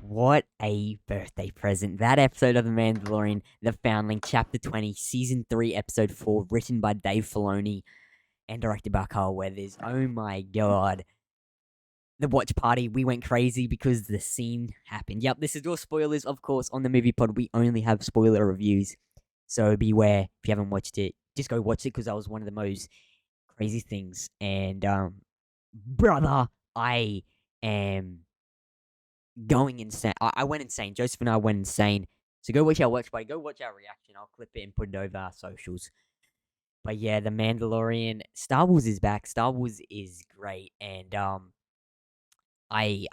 What a birthday present. That episode of The Mandalorian, The Foundling, Chapter 20, Season 3, Episode 4, written by Dave Filoni and directed by Carl Weathers. Oh my god. The watch party, we went crazy because the scene happened. Yep, this is all spoilers, of course. On the movie pod, we only have spoiler reviews. So beware, if you haven't watched it, just go watch it because that was one of the most crazy things. And, brother, I am going insane. I went insane. Joseph and I went insane. So go watch our watch party. Go watch our reaction. I'll clip it and put it over our socials. But yeah, The Mandalorian. Star Wars is back. Star Wars is great. And I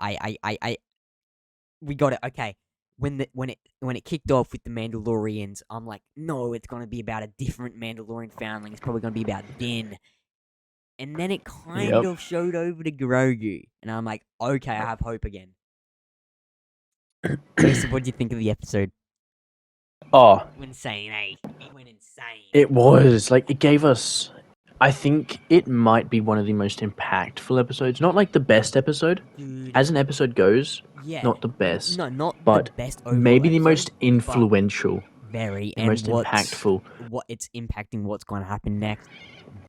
we got it. Okay. When it kicked off with the Mandalorians, I'm like, no, it's gonna be about a different Mandalorian foundling. It's probably gonna be about Din. And then it kind Yep. of showed over to Grogu. And I'm like, okay, I have hope again. Joseph, what do you think of the episode? Oh, Insane, eh? He went insane. it was like it gave us. I think it might be one of the most impactful episodes. Not like the best episode, Dude, as an episode goes. yeah. Not the best, No, not but the best overall maybe the episode, most influential, very, the and most impactful. what it's impacting what's going to happen next.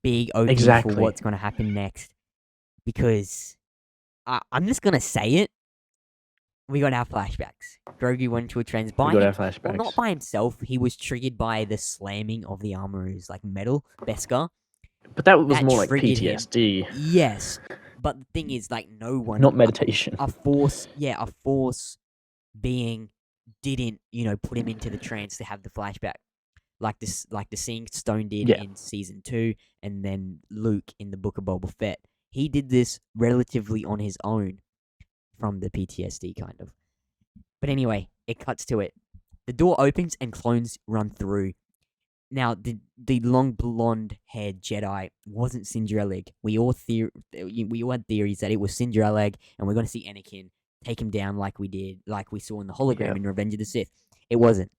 Big OP for Exactly. what's going to happen next. Because I'm just going to say it. We got our flashbacks. Grogu went to a trance by We got him. our flashbacks. Well, not by himself. He was triggered by the slamming of the armorer's like metal, Beskar. But that was That more like triggered him. PTSD, Yes. But the thing is, like, no one... not meditation. A force being didn't, put him into the trance to have the flashback. Like the Seeing Stone did Yeah. in Season 2, and then Luke in the Book of Boba Fett. He did this relatively on his own from the PTSD, kind of. But anyway, it cuts to it. The door opens and clones run through. Now, the long blonde-haired Jedi wasn't Sindraleg. We all had theories that it was Sindraleg, and we're going to see Anakin take him down like we saw in the hologram in Revenge of the Sith. It wasn't.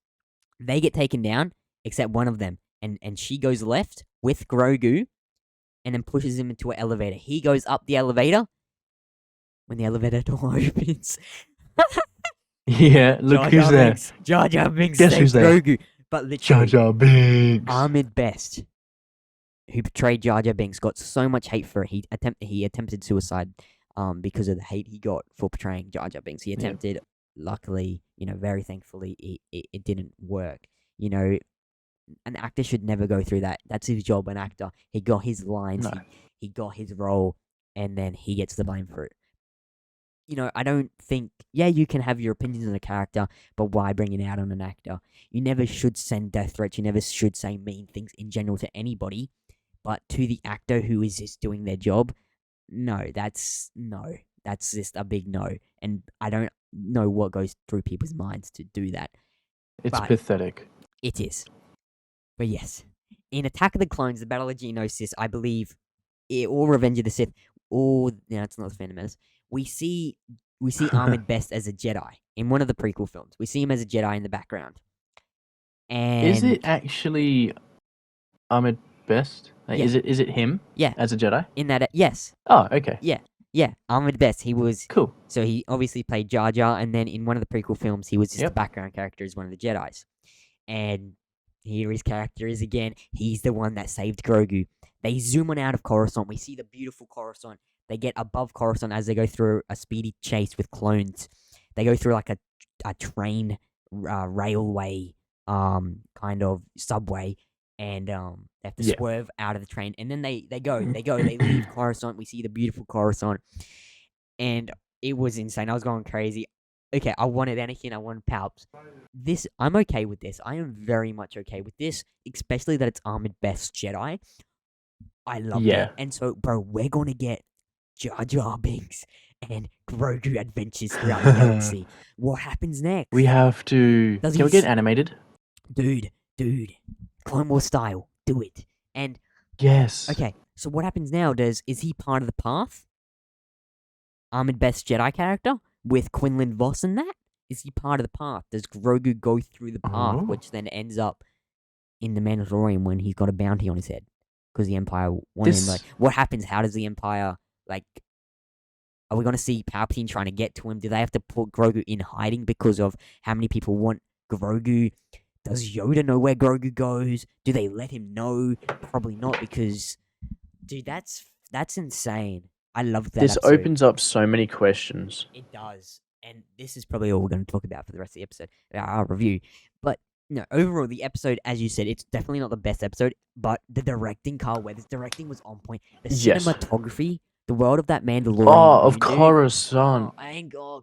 They get taken down, except one of them, and she goes left with Grogu, and then pushes him into an elevator. He goes up the elevator. When the elevator door opens, Yeah, look Jar who's Jar there. Binks. Jar Jar Binks Guess saved who's there? Grogu. But Jar literally, Jar Binks. Ahmed Best, who portrayed Jar Jar Binks, got so much hate for it. He attempted suicide because of the hate he got for portraying Jar Jar Binks. He attempted, luckily, very thankfully, it didn't work. An actor should never go through that. That's his job, an actor. He got his lines, No. he got his role, and then he gets the blame for it. I don't think, you can have your opinions on a character, but why bring it out on an actor? You never should send death threats. You never should say mean things in general to anybody, but to the actor who is just doing their job, that's just a big no. And I don't know what goes through people's minds to do that. It's But pathetic. it is. But yes, in Attack of the Clones, the Battle of Geonosis, I believe, or Revenge of the Sith, it's not the Phantom Menace. We see Ahmed Best as a Jedi in one of the prequel films. We see him as a Jedi in the background. And Is it actually Ahmed Best? Like, Yeah. Is it him? Yeah. As a Jedi? in that? Yes. Oh, okay. Yeah. Ahmed Best. He was. Cool. So he obviously played Jar Jar, and then in one of the prequel films, he was just a Yep. background character as one of the Jedis. And here his character is again. He's the one that saved Grogu. They zoom on out of Coruscant. We see the beautiful Coruscant. They get above Coruscant as they go through a speedy chase with clones. They go through like a train, railway, kind of subway, and they have to Yeah. swerve out of the train. And then they leave Coruscant. We see the beautiful Coruscant, and it was insane. I was going crazy. Okay, I wanted Anakin. I wanted Palps. I'm okay with this. I am very much okay with this, especially that it's Ahmed Best Jedi. I loved Yeah. it. And so, bro, we're going to get Jar Jar Binks and Grogu adventures throughout the galaxy. What happens next? We have to. Does Can we he get animated? Dude, Clone Wars style. Do it. And, Yes. okay, so what happens now? Is he part of the path? Ahmed Best Jedi character? With Quinlan Voss and that? Is he part of the path? Does Grogu go through the path, Oh. which then ends up in the Mandalorian when he's got a bounty on his head? Because the Empire wanted him. This- Like, what happens? How does the Empire, like, Are we going to see Palpatine trying to get to him? Do they have to put Grogu in hiding because of how many people want Grogu? Does Yoda know where Grogu goes? Do they let him know? Probably not, because, dude, that's insane. I love that This episode. opens up so many questions. It does. And this is probably all we're going to talk about for the rest of the episode, our review. But, no, overall, the episode, as you said, it's definitely not the best episode, but the directing, Carl Weathers' directing was on point. The Yes. cinematography, the world of that Mandalorian. Oh, of moon, dude. Coruscant.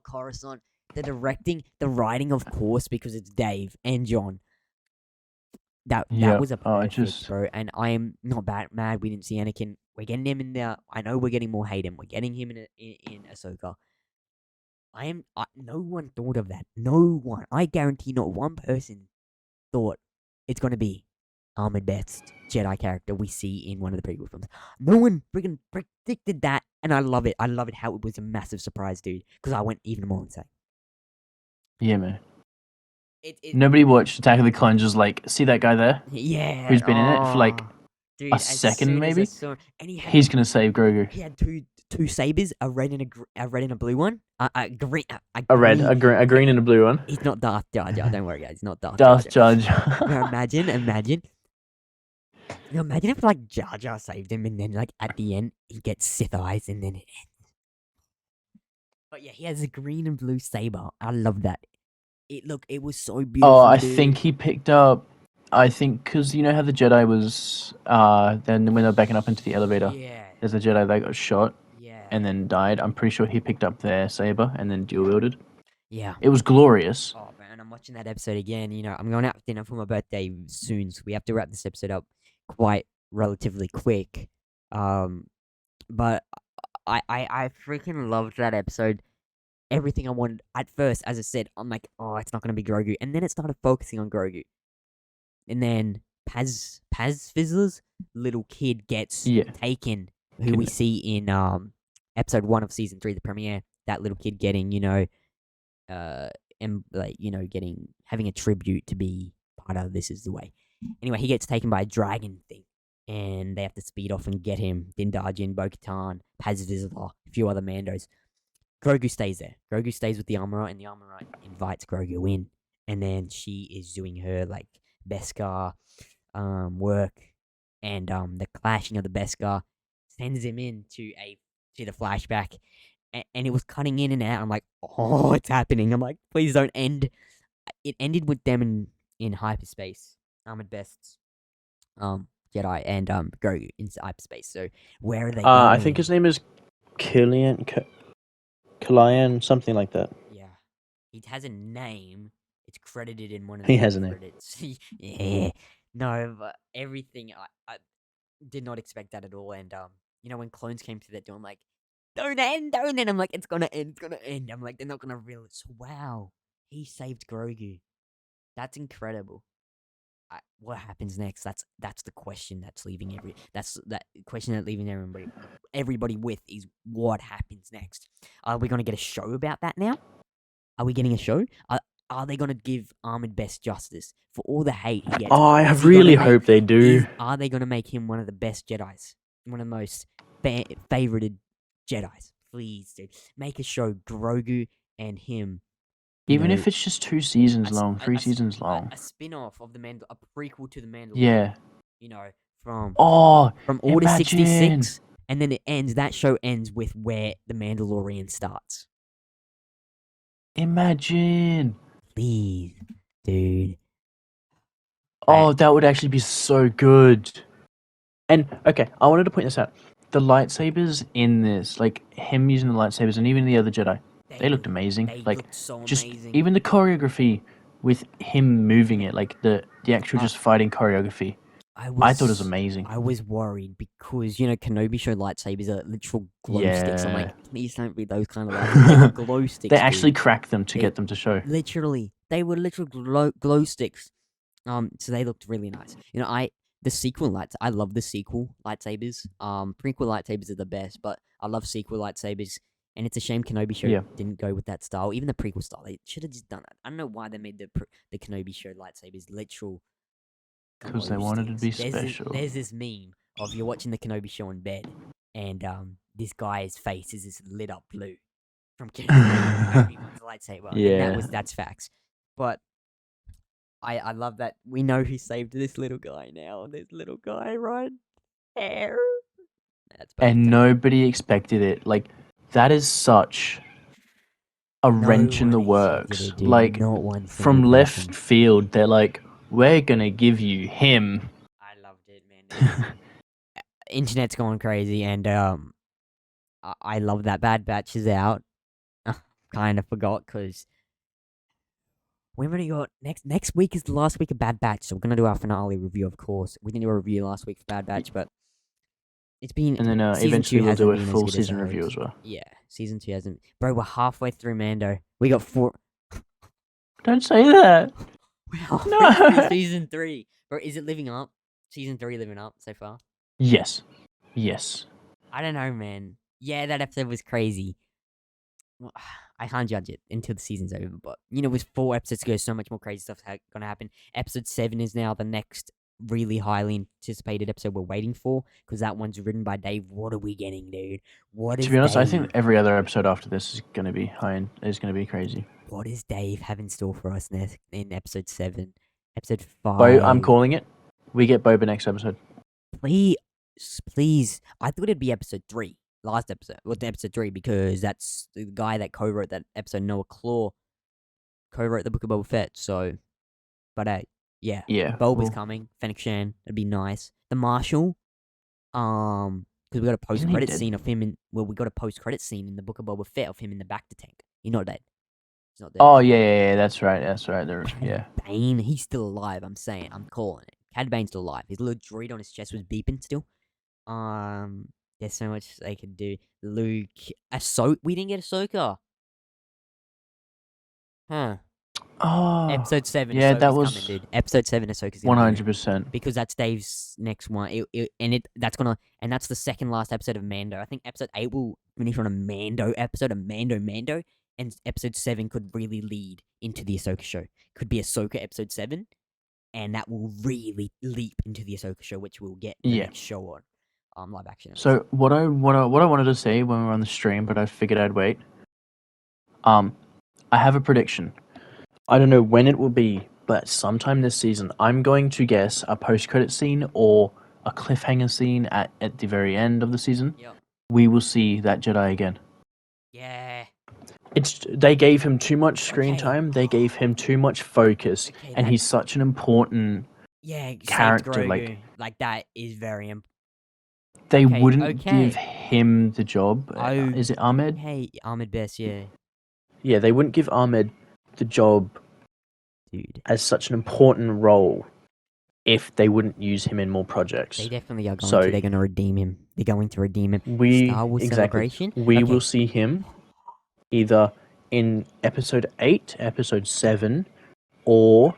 Coruscant. The directing, the writing, of course, because it's Dave and John. That was a perfect, bro. And I am not mad we didn't see Anakin. We're getting him in there. I know we're getting more Hayden. We're getting him in Ahsoka. No one thought of that. No one. I guarantee not one person thought it's going to be Ahmed Best Jedi character we see in one of the prequel films. No one freaking predicted that, and I love it. I love it how it was a massive surprise, dude, because I went even more insane. Yeah, man. Nobody watched Attack of the Clones was like, see that guy there? Yeah. Who's been in it for like dude, a second, maybe? And he's going to save Grogu. He had two sabers, a red and a blue one. A green and a blue one. He's not Darth Jar Jar. Don't worry, guys. He's not Darth Jar Jar. Imagine. Imagine if like Jar Jar saved him, and then like at the end he gets Sith eyes, and then it ends. But yeah, he has a green and blue saber. I love that. It was so beautiful. Oh, I think he picked up. I think because you know how the Jedi was. Then when they're backing up into the elevator, there's a Jedi that got shot. And then died. I'm pretty sure he picked up their saber and then dual wielded. Yeah. It was glorious. Oh man, I'm watching that episode again. You know, I'm going out for dinner for my birthday soon, so we have to wrap this episode up quite relatively quick. But I freaking loved that episode. Everything I wanted at first, as I said, I'm like, oh, it's not gonna be Grogu, and then it started focusing on Grogu, and then Paz Fizzler's little kid gets taken, who we see in episode 1 of season 3, the premiere. That little kid getting, having a tribute to be part of This Is the Way. Anyway, he gets taken by a dragon thing, and they have to speed off and get him. Din Djarin, Bo-Katan, Paz Vizsla, a few other Mandos. Grogu stays there. Grogu stays with the Armorer, and the Armorer invites Grogu in, and then she is doing her like Beskar work, and the clashing of the Beskar sends him into the flashback, and it was cutting in and out. I'm like, oh, it's happening. I'm like, please don't end. It ended with them in hyperspace. Ahmed Best's Jedi and Grogu in hyperspace. So where are they going? I think his name is Killian, something like that. Yeah, he has a name. It's credited in one of the credits. Yeah, no, but everything I did not expect that at all. And when clones came to that door, I'm like, don't end. I'm like, it's gonna end. I'm like, they're not gonna realize. Wow, he saved Grogu. That's incredible. What happens next? That's the question that's leaving everybody with is what happens next. Are we gonna get a show about that now? Are we getting a show? Are they gonna give Ahmed Best justice for all the hate he gets? Oh, I really hope they do. Are they gonna make him one of the best Jedis? One of the most favorited Jedis? Please, dude, make a show, Grogu and him. Even if it's just 2 seasons long, 3 seasons long. A spin-off of a prequel to the Mandalorian. Yeah. From Order imagine. 66, and then that show ends with where the Mandalorian starts. Imagine. Please, dude. Oh, that would actually be so good. And, okay, I wanted to point this out. The lightsabers in this, like him using the lightsabers and even the other Jedi, they looked amazing. They looked so amazing. Even the choreography with him moving it, like the actual just fighting choreography. I thought it was amazing. I was worried because, Kenobi show lightsabers are literal glow sticks. I'm like, please don't be those kind of lightsabers. They were glow sticks. They actually cracked them to get them to show. Literally. They were literal glow sticks. So they looked really nice. The sequel I love the sequel lightsabers. Prequel lightsabers are the best, but I love sequel lightsabers. And it's a shame Kenobi show didn't go with that style. Even the prequel style, they should have just done that. I don't know why they made the Kenobi show lightsabers literal. Because they wanted to be special. There's this meme of you're watching the Kenobi show in bed, and this guy's face is just lit up blue from Obi Wan's lightsaber, and that's facts. But I love that we know who saved this little guy now. This little guy right there. And nobody expected it. Like, that is such a wrench in the works. Like, from left field, they're like, we're gonna give you him. I loved it, man. Internet's going crazy, and I love that Bad Batch is out. Kind of forgot because we've only got next week is the last week of Bad Batch, so we're gonna do our finale review, of course. We didn't do a review last week for Bad Batch, but it's been. And then eventually we'll do a full season review as well. Yeah, season 2 hasn't. Bro, we're halfway through Mando. We got 4. Don't say that. No. Season 3, bro. Is it living up? Season 3 living up so far? Yes. I don't know, man. Yeah, that episode was crazy. I can't judge it until the season's over, but with 4 episodes to go, so much more crazy stuff's gonna happen. Episode 7 is now the next really highly anticipated episode we're waiting for, because that one's written by Dave. What are we getting, dude? To be honest, I think every other episode after this is gonna be crazy. What does Dave have in store for us next in episode 7? Episode 5. I'm calling it. We get Boba next episode. Please. I thought it'd be episode 3. Last episode. Well, episode 3, because that's the guy that co-wrote that episode, Noah Claw, co-wrote the Book of Boba Fett, so... But, yeah. Boba's coming. Fennec Shan. It'd be nice. The Marshal. Because we got a post-credit scene of him in... Well, we got a post-credit scene in the Book of Boba Fett of him in the Bacta tank. He's not dead. Oh, yeah, that's right. Yeah. Bane, he's still alive, I'm calling it. Cad Bane's still alive. His little droid on his chest was beeping still. There's so much they could do. Luke, we didn't get Ahsoka. Huh. Oh. Episode 7. Yeah, Ahsoka's that was coming, dude. Episode 7. Ahsoka's 100%. Because that's Dave's next one. That's the second last episode of Mando. I think episode 8 will finish on a Mando episode, Mando, and episode 7 could really lead into the Ahsoka show. Could be Ahsoka episode 7, and that will really leap into the Ahsoka show, which we'll get the next show on. Live action episode. So what I wanted to say when we were on the stream, but I figured I'd wait. I have a prediction. I don't know when it will be, but sometime this season, I'm going to guess a post-credit scene or a cliffhanger scene at the very end of the season. Yep. We will see that Jedi again. Yeah. They gave him too much screen time. They gave him too much focus, and he's such an important character. Like that is very important. They wouldn't give him the job. Is it Ahmed? Hey, Ahmed Best, yeah. Yeah, they wouldn't give Ahmed the job, dude, as such an important role if they wouldn't use him in more projects. They definitely are going to. They're going to redeem him. They're going to redeem him. Star Wars Celebration? We will see him either in episode 8, episode 7, or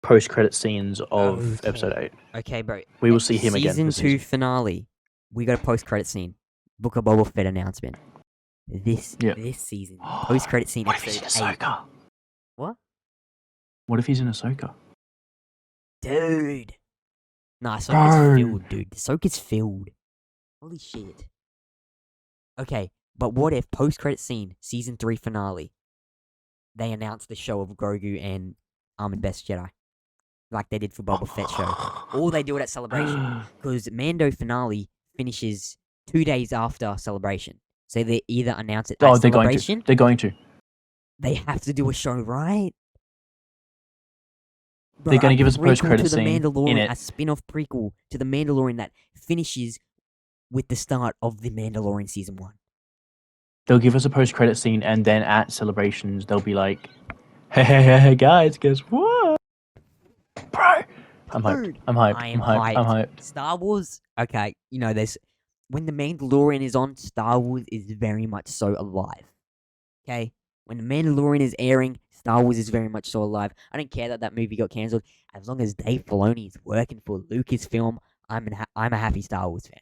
post-credit scenes of episode 8. Okay, bro. We will see him again. Season 2 finale. We got a post-credit scene. Book of Boba Fett announcement. This season. Post-credit scene what episode 8. What if he's in Ahsoka? What? What if he's in Ahsoka? Dude. Nah, Ahsoka's filled, dude. Ahsoka's filled. Holy shit. Okay, but what if post-credit scene, season 3 finale, they announce the show of Grogu and Ahmed Best Jedi, like they did for Boba Fett show, or they do it at Celebration, because Mando finale finishes 2 days after Celebration, so they either announce it at Celebration. They're going to. They have to do a show, right? Bro, they're going to give us a post-credit scene in it. A spin-off prequel to The Mandalorian that finishes with the start of The Mandalorian Season 1. They'll give us a post-credit scene, and then at Celebrations, they'll be like, hey, guys, guess what? Bro, I'm hyped. I'm hyped. Star Wars, okay, there's... When The Mandalorian is on, Star Wars is very much so alive. Okay? When The Mandalorian is airing, Star Wars is very much so alive. I don't care that movie got cancelled. As long as Dave Filoni is working for Lucasfilm, I'm a happy Star Wars fan.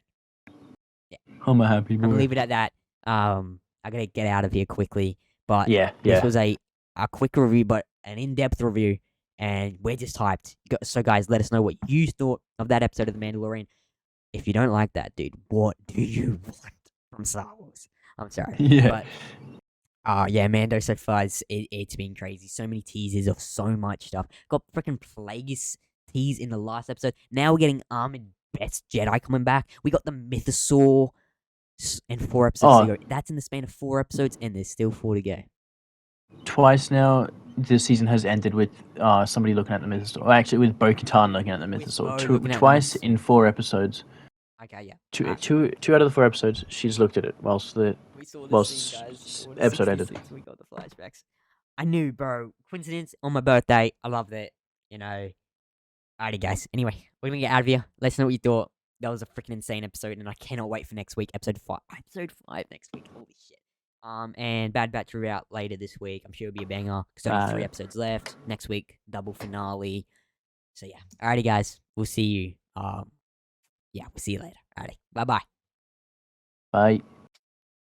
Yeah. I'm a happy boy. I'm gonna leave it at that. I gotta get out of here quickly. But this was a quick review, but an in-depth review, and we're just hyped. So guys, let us know what you thought of that episode of The Mandalorian. if you don't like that, dude, what do you want from Star Wars? I'm sorry, Yeah. but yeah, Mando so far it's been crazy. So many teasers of so much stuff. Got freaking Plagueis tease in the last episode. Now we're getting Ahmed Best Jedi coming back. We got the Mythosaur and 4 episodes to Oh, go. That's in the span of 4 episodes, and there's still 4 to go. twice now this season has ended with somebody looking at the Mythosaur. Or actually, with Bo-Katan looking at the Mythosaur. Twice in 4 episodes. Okay, yeah. Two out of the 4 episodes, she's looked at it whilst the We saw the whilst scene, guys. Order episode ended. 66, we got the flashbacks. I knew, bro. Coincidence on my birthday. I loved it. You know. Alrighty, guys. Anyway, we're gonna get out of here. Let us know what you thought. That was a freaking insane episode, and I cannot wait for next week. Episode 5. Episode 5 next week. Holy shit. And Bad Batch are out later this week. I'm sure it'll be a banger. Because only 3 episodes left. Next week, double finale. So yeah. Alrighty, guys. We'll see you. Yeah, we'll see you later. Alrighty. Bye-bye. Bye.